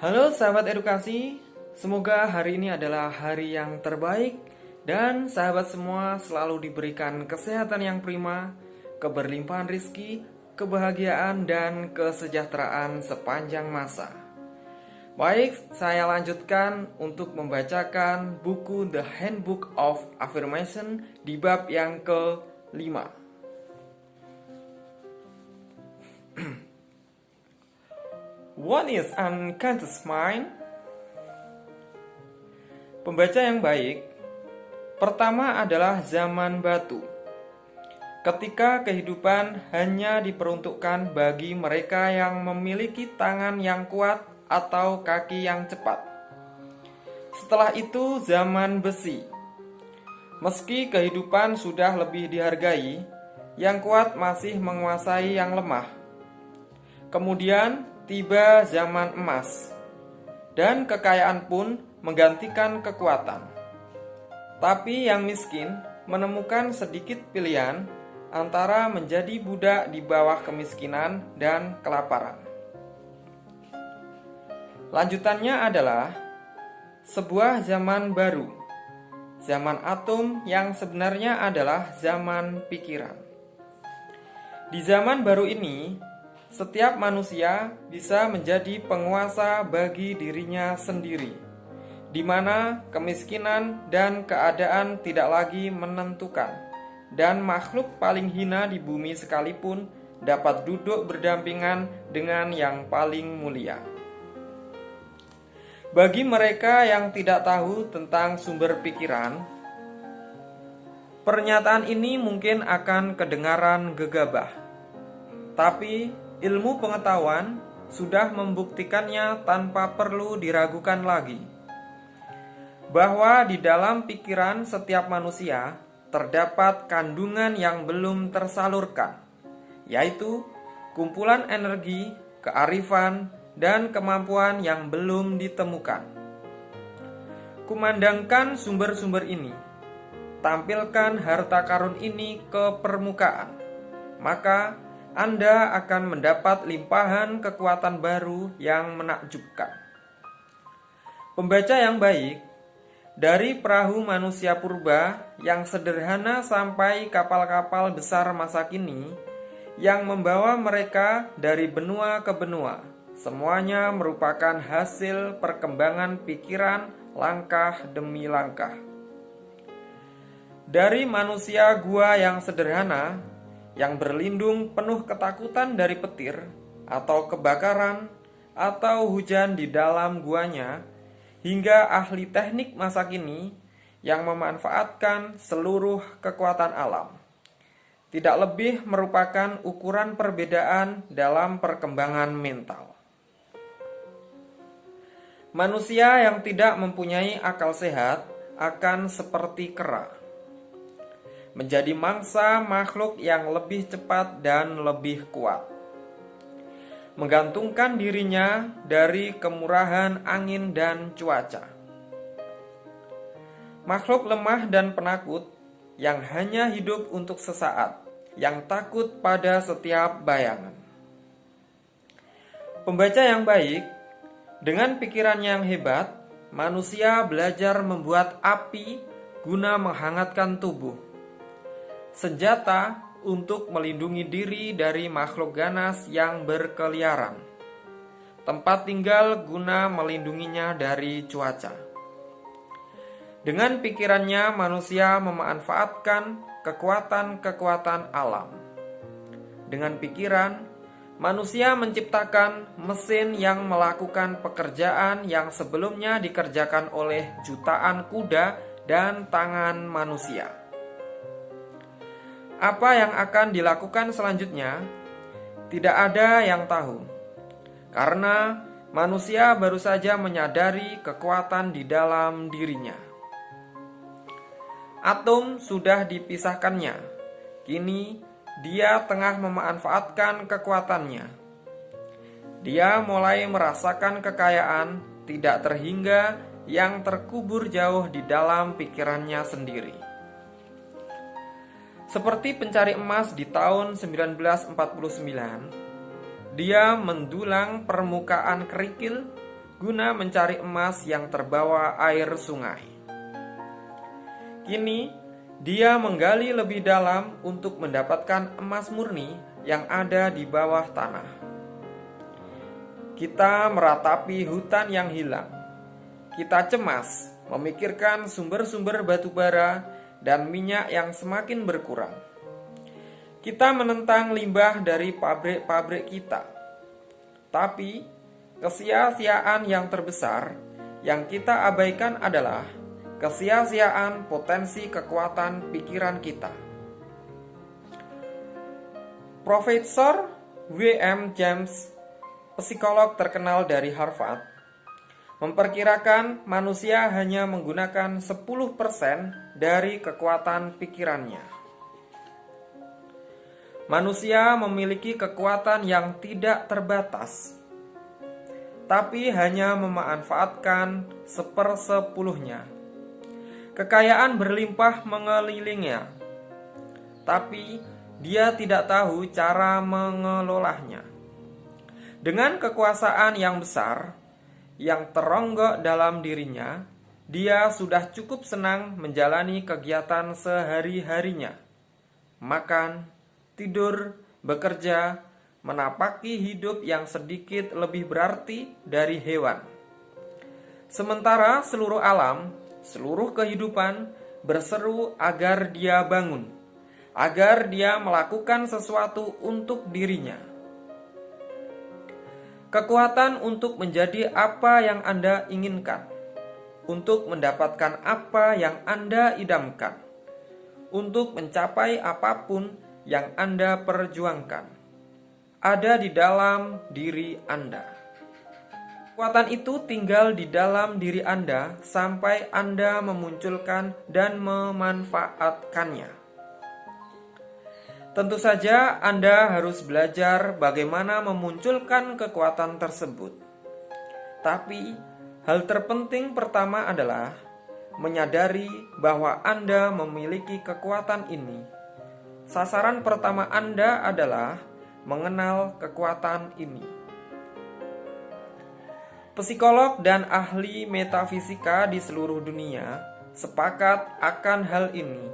Halo sahabat edukasi, semoga hari ini adalah hari yang terbaik dan sahabat semua selalu diberikan kesehatan yang prima, keberlimpahan rizki, kebahagiaan dan kesejahteraan sepanjang masa. Baik, saya lanjutkan untuk membacakan buku The Handbook of Affirmation di bab yang ke-5. What is unconscious mind? Pembaca yang baik, pertama adalah zaman batu. Ketika kehidupan hanya diperuntukkan bagi mereka yang memiliki tangan yang kuat atau kaki yang cepat. Setelah itu zaman besi. Meski kehidupan sudah lebih dihargai, yang kuat masih menguasai yang lemah. Kemudian tiba zaman emas, dan kekayaan pun menggantikan kekuatan. Tapi yang miskin menemukan sedikit pilihan antara menjadi budak di bawah kemiskinan dan kelaparan. Lanjutannya adalah sebuah zaman baru, zaman atom yang sebenarnya adalah zaman pikiran. Di zaman baru ini, setiap manusia bisa menjadi penguasa bagi dirinya sendiri, di mana kemiskinan dan keadaan tidak lagi menentukan, dan makhluk paling hina di bumi sekalipun dapat duduk berdampingan dengan yang paling mulia. Bagi mereka yang tidak tahu tentang sumber pikiran, pernyataan ini mungkin akan kedengaran gegabah, tapi ilmu pengetahuan sudah membuktikannya tanpa perlu diragukan lagi, bahwa di dalam pikiran setiap manusia terdapat kandungan yang belum tersalurkan, yaitu kumpulan energi, kearifan, dan kemampuan yang belum ditemukan. Kumandangkan sumber-sumber ini, tampilkan harta karun ini ke permukaan, maka Anda akan mendapat limpahan kekuatan baru yang menakjubkan. Pembaca yang baik, dari perahu manusia purba yang sederhana sampai kapal-kapal besar masa kini yang membawa mereka dari benua ke benua, semuanya merupakan hasil perkembangan pikiran langkah demi langkah. Dari manusia gua yang sederhana, yang berlindung penuh ketakutan dari petir, atau kebakaran, atau hujan di dalam guanya, hingga ahli teknik masa kini yang memanfaatkan seluruh kekuatan alam. Tidak lebih merupakan ukuran perbedaan dalam perkembangan mental. Manusia yang tidak mempunyai akal sehat akan seperti kera, menjadi mangsa makhluk yang lebih cepat dan lebih kuat, menggantungkan dirinya dari kemurahan angin dan cuaca. Makhluk lemah dan penakut yang hanya hidup untuk sesaat, yang takut pada setiap bayangan. Pembaca yang baik, dengan pikiran yang hebat, manusia belajar membuat api guna menghangatkan tubuh, senjata untuk melindungi diri dari makhluk ganas yang berkeliaran, tempat tinggal guna melindunginya dari cuaca. Dengan pikirannya, manusia memanfaatkan kekuatan-kekuatan alam. Dengan pikiran, manusia menciptakan mesin yang melakukan pekerjaan yang sebelumnya dikerjakan oleh jutaan kuda dan tangan manusia. Apa yang akan dilakukan selanjutnya, tidak ada yang tahu, karena manusia baru saja menyadari kekuatan di dalam dirinya. Atom sudah dipisahkannya, kini dia tengah memanfaatkan kekuatannya. Dia mulai merasakan kekayaan tidak terhingga yang terkubur jauh di dalam pikirannya sendiri. Seperti pencari emas di tahun 1949, dia mendulang permukaan kerikil guna mencari emas yang terbawa air sungai. Kini, dia menggali lebih dalam untuk mendapatkan emas murni yang ada di bawah tanah. Kita meratapi hutan yang hilang. Kita cemas memikirkan sumber-sumber batu bara dan minyak yang semakin berkurang. Kita menentang limbah dari pabrik-pabrik kita. Tapi, kesia-siaan yang terbesar yang kita abaikan adalah kesia-siaan potensi kekuatan pikiran kita. Profesor W.M. James, psikolog terkenal dari Harvard, memperkirakan manusia hanya menggunakan 10% dari kekuatan pikirannya. Manusia memiliki kekuatan yang tidak terbatas, tapi hanya memanfaatkan 1/10-nya. Kekayaan berlimpah mengelilingnya, tapi dia tidak tahu cara mengelolanya. Dengan kekuasaan yang besar, yang teronggok dalam dirinya, dia sudah cukup senang menjalani kegiatan sehari-harinya. Makan, tidur, bekerja, menapaki hidup yang sedikit lebih berarti dari hewan. Sementara seluruh alam, seluruh kehidupan berseru agar dia bangun, agar dia melakukan sesuatu untuk dirinya. Kekuatan untuk menjadi apa yang Anda inginkan, untuk mendapatkan apa yang Anda idamkan, untuk mencapai apapun yang Anda perjuangkan, ada di dalam diri Anda. Kekuatan itu tinggal di dalam diri Anda sampai Anda memunculkan dan memanfaatkannya. Tentu saja Anda harus belajar bagaimana memunculkan kekuatan tersebut. Tapi, hal terpenting pertama adalah menyadari bahwa Anda memiliki kekuatan ini. Sasaran pertama Anda adalah mengenal kekuatan ini. Psikolog dan ahli metafisika di seluruh dunia sepakat akan hal ini,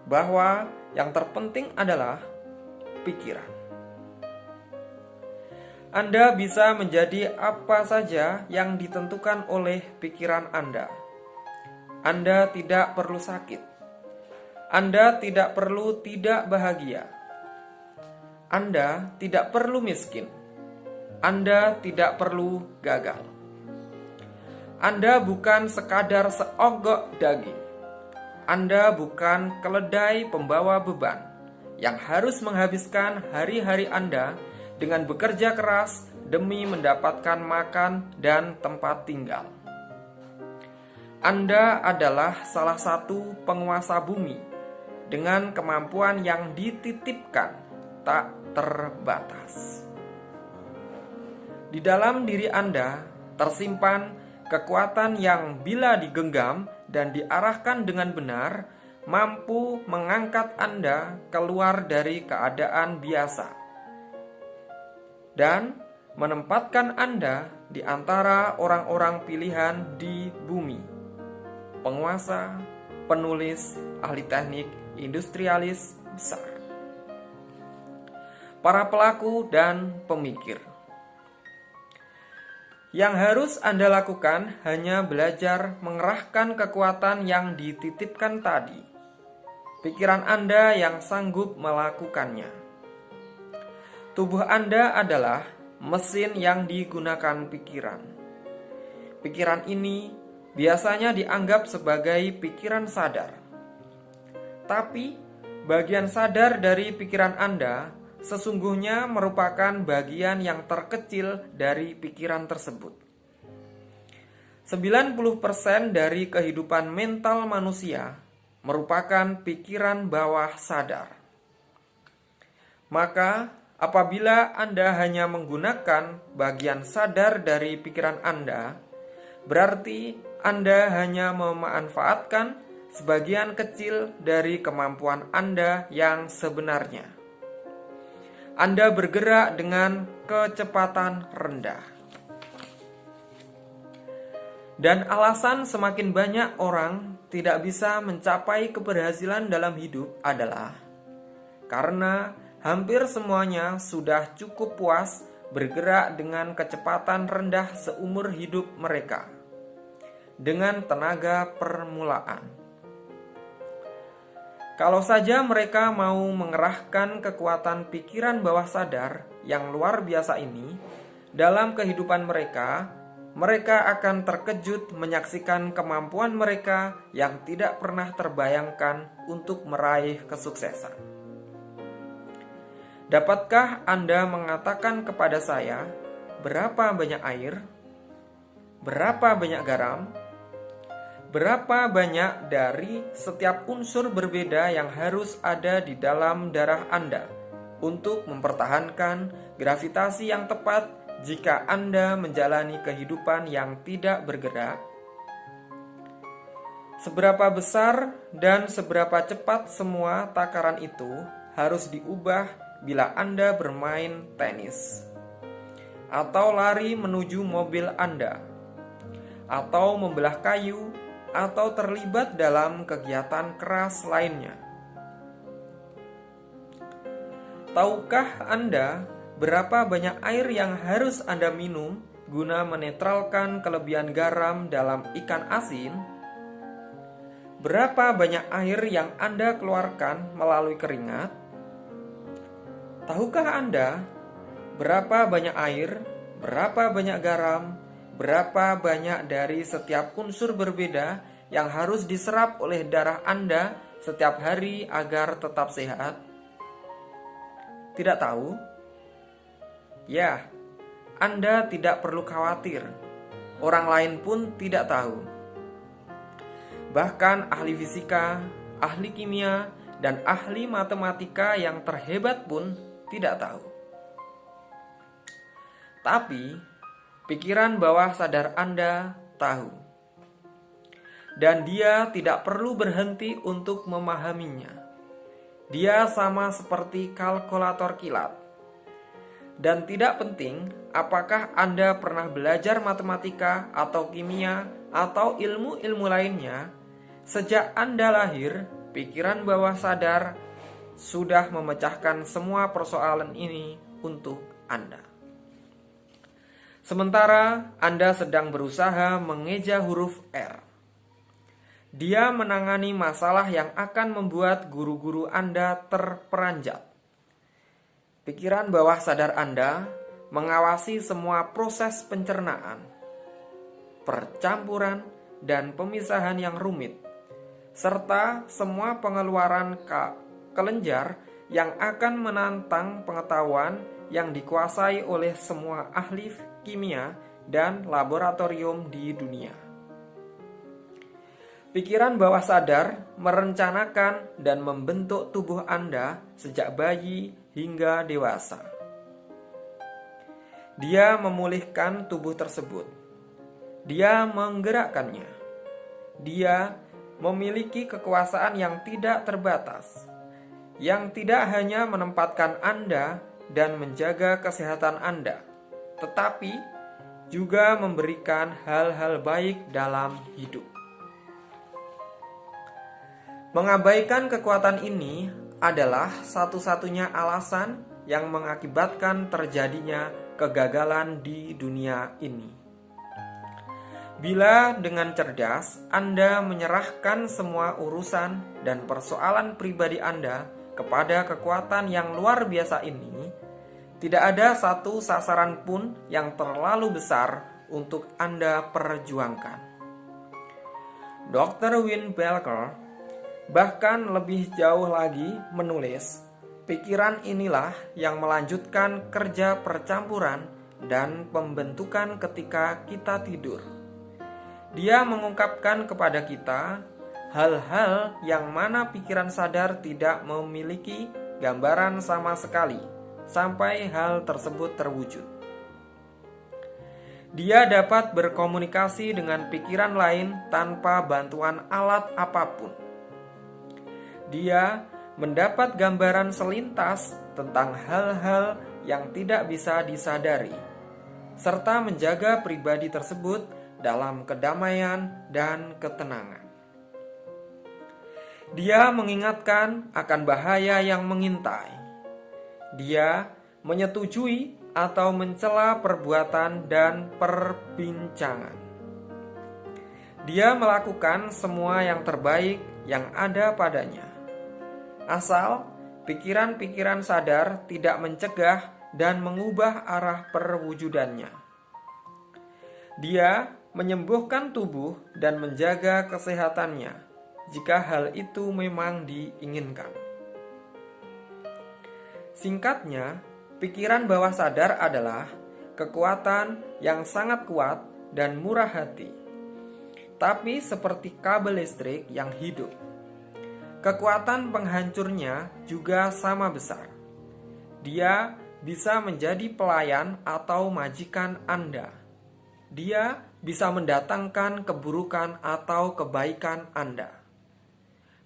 bahwa yang terpenting adalah pikiran. Anda bisa menjadi apa saja yang ditentukan oleh pikiran Anda. Anda tidak perlu sakit. Anda tidak perlu tidak bahagia. Anda tidak perlu miskin. Anda tidak perlu gagal. Anda bukan sekadar seogok daging. Anda bukan keledai pembawa beban yang harus menghabiskan hari-hari Anda dengan bekerja keras demi mendapatkan makan dan tempat tinggal. Anda adalah salah satu penguasa bumi dengan kemampuan yang dititipkan tak terbatas. Di dalam diri Anda tersimpan kekuatan yang bila digenggam dan diarahkan dengan benar, mampu mengangkat Anda keluar dari keadaan biasa dan menempatkan Anda di antara orang-orang pilihan di bumi. Penguasa, penulis, ahli teknik, industrialis besar, para pelaku dan pemikir. Yang harus Anda lakukan hanya belajar mengerahkan kekuatan yang dititipkan tadi. Pikiran Anda yang sanggup melakukannya. Tubuh Anda adalah mesin yang digunakan pikiran. Pikiran ini biasanya dianggap sebagai pikiran sadar. Tapi, bagian sadar dari pikiran Anda sesungguhnya merupakan bagian yang terkecil dari pikiran tersebut. 90% dari kehidupan mental manusia merupakan pikiran bawah sadar. Maka, apabila Anda hanya menggunakan bagian sadar dari pikiran Anda, berarti Anda hanya memanfaatkan sebagian kecil dari kemampuan Anda yang sebenarnya. Anda bergerak dengan kecepatan rendah. Dan alasan semakin banyak orang tidak bisa mencapai keberhasilan dalam hidup adalah karena hampir semuanya sudah cukup puas bergerak dengan kecepatan rendah seumur hidup mereka, dengan tenaga permulaan. Kalau saja mereka mau mengerahkan kekuatan pikiran bawah sadar yang luar biasa ini dalam kehidupan mereka, mereka akan terkejut menyaksikan kemampuan mereka yang tidak pernah terbayangkan untuk meraih kesuksesan. Dapatkah Anda mengatakan kepada saya berapa banyak air, berapa banyak garam, berapa banyak dari setiap unsur berbeda yang harus ada di dalam darah Anda untuk mempertahankan gravitasi yang tepat jika Anda menjalani kehidupan yang tidak bergerak? Seberapa besar dan seberapa cepat semua takaran itu harus diubah bila Anda bermain tenis, atau lari menuju mobil Anda, atau membelah kayu, atau terlibat dalam kegiatan keras lainnya. Tahukah Anda berapa banyak air yang harus Anda minum guna menetralkan kelebihan garam dalam ikan asin? Berapa banyak air yang Anda keluarkan melalui keringat? Tahukah Anda berapa banyak air, berapa banyak garam, berapa banyak dari setiap unsur berbeda yang harus diserap oleh darah Anda setiap hari agar tetap sehat? Tidak tahu? Ya, Anda tidak perlu khawatir. Orang lain pun tidak tahu. Bahkan ahli fisika, ahli kimia, dan ahli matematika yang terhebat pun tidak tahu. Tapi, pikiran bawah sadar Anda tahu. Dan dia tidak perlu berhenti untuk memahaminya. Dia sama seperti kalkulator kilat. Dan tidak penting apakah Anda pernah belajar matematika atau kimia atau ilmu-ilmu lainnya, sejak Anda lahir, pikiran bawah sadar sudah memecahkan semua persoalan ini untuk Anda. Sementara Anda sedang berusaha mengeja huruf R, dia menangani masalah yang akan membuat guru-guru Anda terperanjat. Pikiran bawah sadar Anda mengawasi semua proses pencernaan, percampuran, dan pemisahan yang rumit, serta semua pengeluaran kelenjar yang akan menantang pengetahuan yang dikuasai oleh semua ahli kimia dan laboratorium di dunia. Pikiran bawah sadar merencanakan dan membentuk tubuh Anda sejak bayi hingga dewasa. Dia memulihkan tubuh tersebut. Dia menggerakkannya. Dia memiliki kekuasaan yang tidak terbatas, yang tidak hanya menempatkan Anda dan menjaga kesehatan Anda, tetapi juga memberikan hal-hal baik dalam hidup. Mengabaikan kekuatan ini adalah satu-satunya alasan yang mengakibatkan terjadinya kegagalan di dunia ini. Bila dengan cerdas Anda menyerahkan semua urusan dan persoalan pribadi Anda kepada kekuatan yang luar biasa ini, tidak ada satu sasaran pun yang terlalu besar untuk Anda perjuangkan. Dr. Win Belker bahkan lebih jauh lagi menulis, pikiran inilah yang melanjutkan kerja percampuran dan pembentukan ketika kita tidur. Dia mengungkapkan kepada kita hal-hal yang mana pikiran sadar tidak memiliki gambaran sama sekali sampai hal tersebut terwujud. Dia dapat berkomunikasi dengan pikiran lain tanpa bantuan alat apapun. Dia mendapat gambaran selintas tentang hal-hal yang tidak bisa disadari, serta menjaga pribadi tersebut dalam kedamaian dan ketenangan. Dia mengingatkan akan bahaya yang mengintai. Dia menyetujui atau mencela perbuatan dan perbincangan. Dia melakukan semua yang terbaik yang ada padanya, asal pikiran-pikiran sadar tidak mencegah dan mengubah arah perwujudannya. Dia menyembuhkan tubuh dan menjaga kesehatannya jika hal itu memang diinginkan. Singkatnya, pikiran bawah sadar adalah kekuatan yang sangat kuat dan murah hati, tapi seperti kabel listrik yang hidup. Kekuatan penghancurnya juga sama besar. Dia bisa menjadi pelayan atau majikan Anda. Dia bisa mendatangkan keburukan atau kebaikan Anda.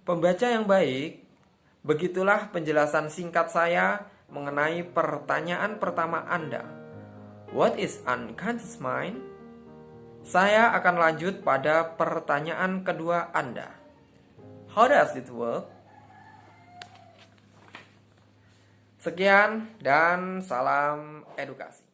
Pembaca yang baik, begitulah penjelasan singkat saya mengenai pertanyaan pertama Anda. What is unconscious mind? Saya akan lanjut pada pertanyaan kedua Anda. How does it work? Sekian dan salam edukasi.